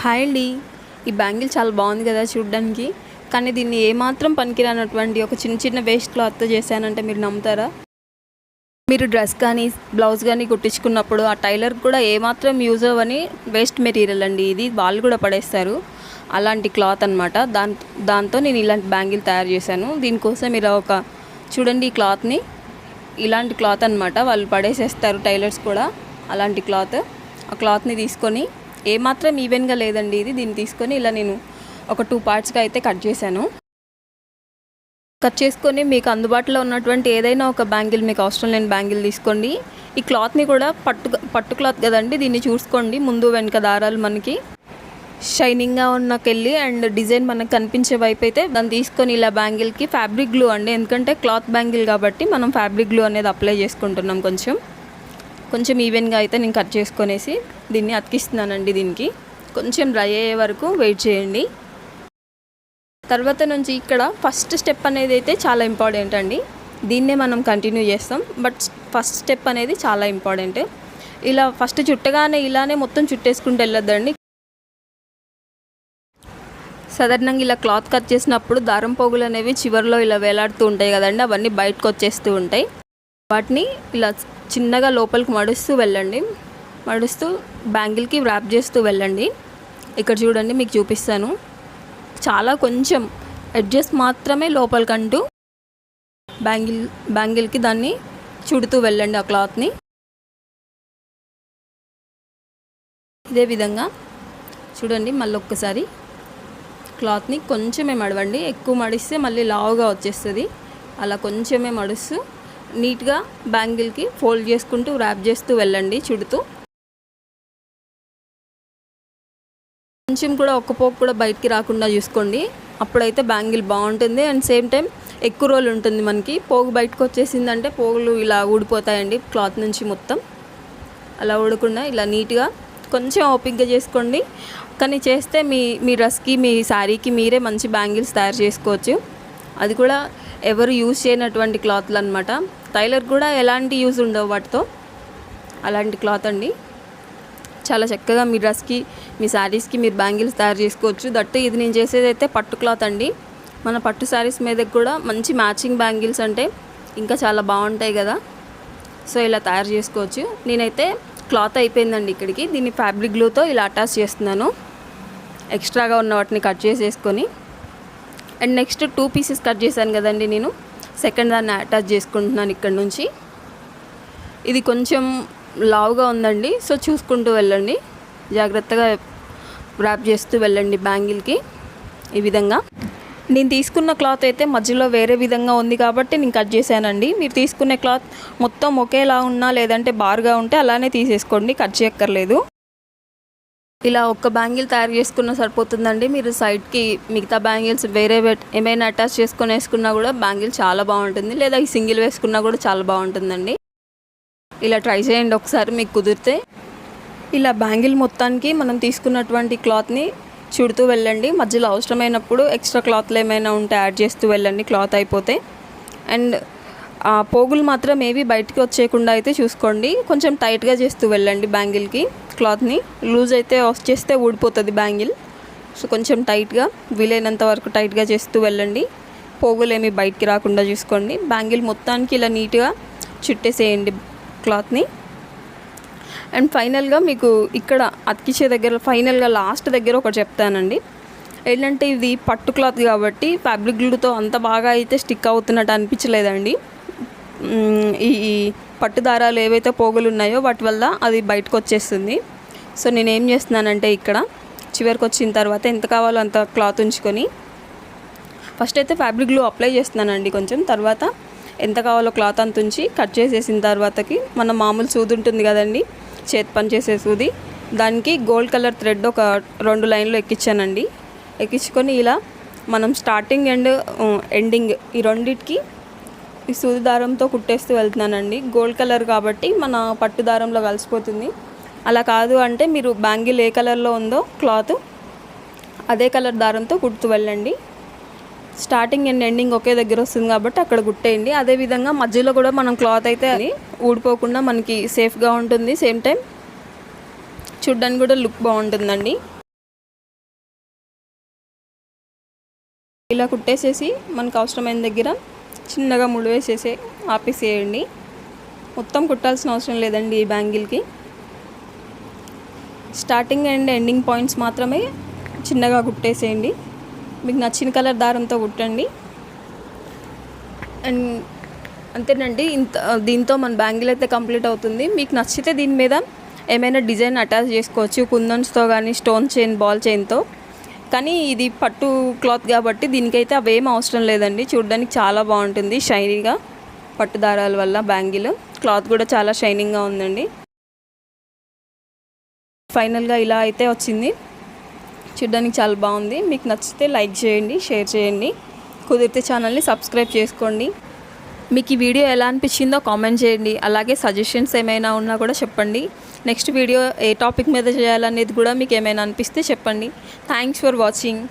Hi అండి. ఈ bangle చాలా బాగుంది కదా చూడడానికి. కానీ దీన్ని ఏమాత్రం పనికిరానటువంటి ఒక చిన్న చిన్న వేస్ట్ క్లాత్తో చేశానంటే మీరు నమ్ముతారా? మీరు డ్రెస్ కానీ బ్లౌజ్ కానీ కుట్టించుకున్నప్పుడు ఆ టైలర్ కూడా ఏమాత్రం యూజ్ అవ్వని వేస్ట్ మెటీరియల్ అండి ఇది. వాళ్ళు కూడా పడేస్తారు. అలాంటి క్లాత్ అనమాట. దాంతో నేను ఇలాంటి బ్యాంగిల్ తయారు చేశాను. దీనికోసం ఇలా ఒక చూడండి, ఈ క్లాత్ని ఇలాంటి క్లాత్ అనమాట. వాళ్ళు పడేసేస్తారు టైలర్స్ కూడా. అలాంటి క్లాత్, ఆ క్లాత్ని తీసుకొని ఏమాత్రం ఈవెన్గా లేదండి ఇది. దీన్ని తీసుకొని ఇలా నేను ఒక 2 పార్ట్స్గా అయితే కట్ చేశాను. కట్ చేసుకొని మీకు అందుబాటులో ఉన్నటువంటి ఏదైనా ఒక బ్యాంగిల్, మీకు అవసరం లేని బ్యాంగిల్ తీసుకోండి. ఈ క్లాత్ని కూడా పట్టు క్లాత్ కదండి, దీన్ని చూసుకోండి. ముందు వెనక దారాలు మనకి షైనింగ్గా ఉన్నకెళ్ళి అండ్ డిజైన్ మనకు కనిపించే వైపు అయితే దాన్ని తీసుకొని ఇలా బ్యాంగిల్కి ఫ్యాబ్రిక్ గ్లూ అండి, ఎందుకంటే క్లాత్ బ్యాంగిల్ కాబట్టి మనం ఫ్యాబ్రిక్ గ్లూ అనేది అప్లై చేసుకుంటున్నాం. కొంచెం ఈవెన్గా అయితే నేను కట్ చేసుకొనేసి దీన్ని అతికిస్తున్నానండి. దీనికి కొంచెం డ్రై అయ్యే వరకు వెయిట్ చేయండి. తర్వాత నుంచి ఇక్కడ ఫస్ట్ స్టెప్ అనేది అయితే చాలా ఇంపార్టెంట్ అండి. దీన్నే మనం కంటిన్యూ చేస్తాం, బట్ ఫస్ట్ స్టెప్ అనేది చాలా ఇంపార్టెంట్. ఇలా ఫస్ట్ చుట్టగానే ఇలానే మొత్తం చుట్టేసుకుంటూ వెళ్ళొద్దండి. సాధారణంగా ఇలా క్లాత్ కట్ చేసినప్పుడు దారం పోగులు అనేవి చివరిలో ఇలా వేలాడుతూ ఉంటాయి కదండి, అవన్నీ బయటకు వచ్చేస్తూ ఉంటాయి. వాటిని ఇలా చిన్నగా లోపలికి మడుస్తూ వెళ్ళండి. మడుస్తూ బ్యాంగిల్కి ర్యాప్ చేస్తూ వెళ్ళండి. ఇక్కడ చూడండి, మీకు చూపిస్తాను. చాలా కొంచెం ఎడ్జెస్ మాత్రమే లోపలికంటూ బ్యాంగిల్కి దాన్ని చుడుతూ వెళ్ళండి ఆ క్లాత్ని. ఇదే విధంగా చూడండి. మళ్ళీ ఒక్కసారి క్లాత్ని కొంచెమే మడవండి. ఎక్కువ మడిస్తే మళ్ళీ లావుగా వచ్చేస్తుంది. అలా కొంచెమే మడుస్తూ నీట్గా బ్యాంగిల్కి ఫోల్డ్ చేసుకుంటూ ర్యాప్ చేస్తూ వెళ్ళండి చుడుతూ. కొంచెం కూడా ఒక్క పోగు కూడా బయటికి రాకుండా చూసుకోండి, అప్పుడైతే బ్యాంగిల్ బాగుంటుంది. అండ్ సేమ్ టైం ఎక్కువ రోజులు ఉంటుంది. మనకి పోగు బయటకు వచ్చేసిందంటే పోగులు ఇలా ఊడిపోతాయండి క్లాత్ నుంచి మొత్తం. అలా ఊడకుండా ఇలా నీట్గా కొంచెం ఓపిక్గా చేసుకోండి. కానీ చేస్తే మీ డ్రెస్కి, మీ శారీకి మీరే మంచి బ్యాంగిల్స్ తయారు చేసుకోవచ్చు. అది కూడా ఎవరు యూజ్ చేయనటువంటి క్లాత్లు అనమాట. టైలర్ కూడా ఎలాంటి యూజ్ ఉండవు వాటితో. అలాంటి క్లాత్ అండి. చాలా చక్కగా మీ డ్రెస్కి, మీ శారీస్కి మీరు బ్యాంగిల్స్ తయారు చేసుకోవచ్చు. దట్టు ఇది నేను చేసేది అయితే పట్టు క్లాత్ అండి. మన పట్టు శారీస్ మీద కూడా మంచి మ్యాచింగ్ బ్యాంగిల్స్ అంటే ఇంకా చాలా బాగుంటాయి కదా. సో ఇలా తయారు చేసుకోవచ్చు. నేనైతే క్లాత్ అయిపోయిందండి ఇక్కడికి. దీన్ని ఫ్యాబ్రిక్ గ్లూతో ఇలా అటాచ్ చేస్తున్నాను. ఎక్స్ట్రాగా ఉన్న వాటిని కట్ చేసేసుకొని అండ్ నెక్స్ట్ 2 పీసెస్ కట్ చేశాను కదండి నేను. సెకండ్ దాన్ని అటాచ్ చేసుకుంటున్నాను ఇక్కడ నుంచి. ఇది కొంచెం లావుగా ఉందండి, సో చూసుకుంటూ వెళ్ళండి. జాగ్రత్తగా ర్యాప్ చేస్తూ వెళ్ళండి బ్యాంగిల్కి. ఈ విధంగా నేను తీసుకున్న క్లాత్ అయితే మధ్యలో వేరే విధంగా ఉంది కాబట్టి నేను కట్ చేశానండి. మీరు తీసుకునే క్లాత్ మొత్తం ఒకేలా ఉన్నా లేదంటే బార్గా ఉంటే అలానే తీసేసుకోండి, కట్ చేయక్కర్లేదు. ఇలా ఒక్క బ్యాంగిల్ తయారు చేసుకున్నా సరిపోతుందండి. మీరు సైడ్కి మిగతా బ్యాంగిల్స్ వేరే ఏమైనా అటాచ్ చేసుకొని వేసుకున్నా కూడా బ్యాంగిల్ చాలా బాగుంటుంది. లేదా ఈ సింగిల్ వేసుకున్నా కూడా చాలా బాగుంటుందండి. ఇలా ట్రై చేయండి ఒకసారి మీకు కుదిరితే. ఇలా బ్యాంగిల్ మొత్తానికి మనం తీసుకున్నటువంటి క్లాత్ని చుడుతూ వెళ్ళండి. మధ్యలో అవసరమైనప్పుడు ఎక్స్ట్రా క్లాత్లు ఏమైనా ఉంటే యాడ్ చేస్తూ వెళ్ళండి క్లాత్ అయిపోతే. అండ్ ఆ పోగులు మాత్రం ఏవి బయటికి వచ్చేయకుండా అయితే చూసుకోండి. కొంచెం టైట్గా చేస్తూ వెళ్ళండి బ్యాంగిల్కి. క్లాత్ని లూజ్ అయితే వచ్చేస్తే ఊడిపోతుంది బ్యాంగిల్. సో కొంచెం టైట్గా, వీలైనంత వరకు టైట్గా చేస్తూ వెళ్ళండి. పోగులు ఏమి బయటికి రాకుండా చూసుకోండి. బ్యాంగిల్ మొత్తానికి ఇలా నీట్గా చుట్టేసేయండి క్లాత్ని. అండ్ ఫైనల్గా మీకు ఇక్కడ అతికిచ్చే దగ్గర ఫైనల్గా లాస్ట్ దగ్గర ఒకటి చెప్తానండి. ఏంటంటే ఇది పట్టు క్లాత్ కాబట్టి ఫ్యాబ్రిక్ గ్లూతో అంత బాగా అయితే స్టిక్ అవుతున్నట్టు అనిపించలేదండి. ఈ పట్టు దారాలు ఏవైతే పోగులు ఉన్నాయో వాటి వల్ల అది బయటకు వచ్చేస్తుంది. సో నేనేం చేస్తున్నానంటే ఇక్కడ చివరికి వచ్చిన తర్వాత ఎంత కావాలో అంత క్లాత్ ఉంచుకొని ఫస్ట్ అయితే ఫ్యాబ్రిక్ గ్లూ అప్లై చేస్తున్నానండి కొంచెం. తర్వాత ఎంత కావాలో క్లాత్ అంత ఉంచి కట్ చేసేసిన తర్వాతకి మన మామూలు సూది ఉంటుంది కదండి, చేతి పని చేసే సూది, దానికి గోల్డ్ కలర్ థ్రెడ్ ఒక 2 లైన్లు ఎక్కించానండి. ఎక్కించుకొని ఇలా మనం స్టార్టింగ్ అండ్ ఎండింగ్ ఈ రెండింటికి ఈ సూది దారంతో కుట్టేస్తూ వెళ్తున్నానండి. గోల్డ్ కలర్ కాబట్టి మన పట్టు దారంలో కలిసిపోతుంది. అలా కాదు అంటే మీరు బ్యాంగిల్ ఏ కలర్లో ఉందో క్లాత్ అదే కలర్ దారంతో కుడుతూ వెళ్ళండి. స్టార్టింగ్ అండ్ ఎండింగ్ ఒకే దగ్గర వస్తుంది కాబట్టి అక్కడ కుట్టేయండి. అదేవిధంగా మధ్యలో కూడా మనం క్లాత్ అయితే అది ఊడిపోకుండా మనకి సేఫ్గా ఉంటుంది. సేమ్ టైం చూడ్డానికి కూడా లుక్ బాగుంటుందండి. ఇలా కుట్టేసేసి మనకు అవసరమైన దగ్గర చిన్నగా ముడి వేసేసి ఆపేసేయండి. మొత్తం కుట్టాల్సిన అవసరం లేదండి ఈ బ్యాంగిల్కి. స్టార్టింగ్ అండ్ ఎండింగ్ పాయింట్స్ మాత్రమే చిన్నగా కుట్టేసేయండి. మీకు నచ్చిన కలర్ దారంతో కుట్టండి. అండ్ అంతేనండి, దీంతో మన బ్యాంగిల్ అయితే కంప్లీట్ అవుతుంది. మీకు నచ్చితే దీని మీద ఏమైనా డిజైన్ అటాచ్ చేసుకోవచ్చు, కుందన్స్తో కానీ స్టోన్ చైన్, బాల్ చైన్తో. కానీ ఇది పట్టు క్లాత్ కాబట్టి దీనికైతే అవేం అవసరం లేదండి. చూడడానికి చాలా బాగుంటుంది షైనీగా, పట్టు దారాల వల్ల బ్యాంగిల్. క్లాత్ కూడా చాలా షైనింగ్గా ఉందండి. ఫైనల్గా ఇలా అయితే వచ్చింది. చూడడానికి చాలా బాగుంది. మీకు నచ్చితే లైక్ చేయండి, షేర్ చేయండి, కుదిరితే ఛానల్ని సబ్స్క్రైబ్ చేసుకోండి. మీకు ఈ వీడియో ఎలా అనిపించిందో కామెంట్ చేయండి. అలాగే సజెషన్స్ ఏమైనా ఉన్నా కూడా చెప్పండి. నెక్స్ట్ వీడియో ఏ టాపిక్ మీద చేయాలనేది కూడా మీకు ఏమైనా అనిపిస్తే చెప్పండి. Thanks for watching.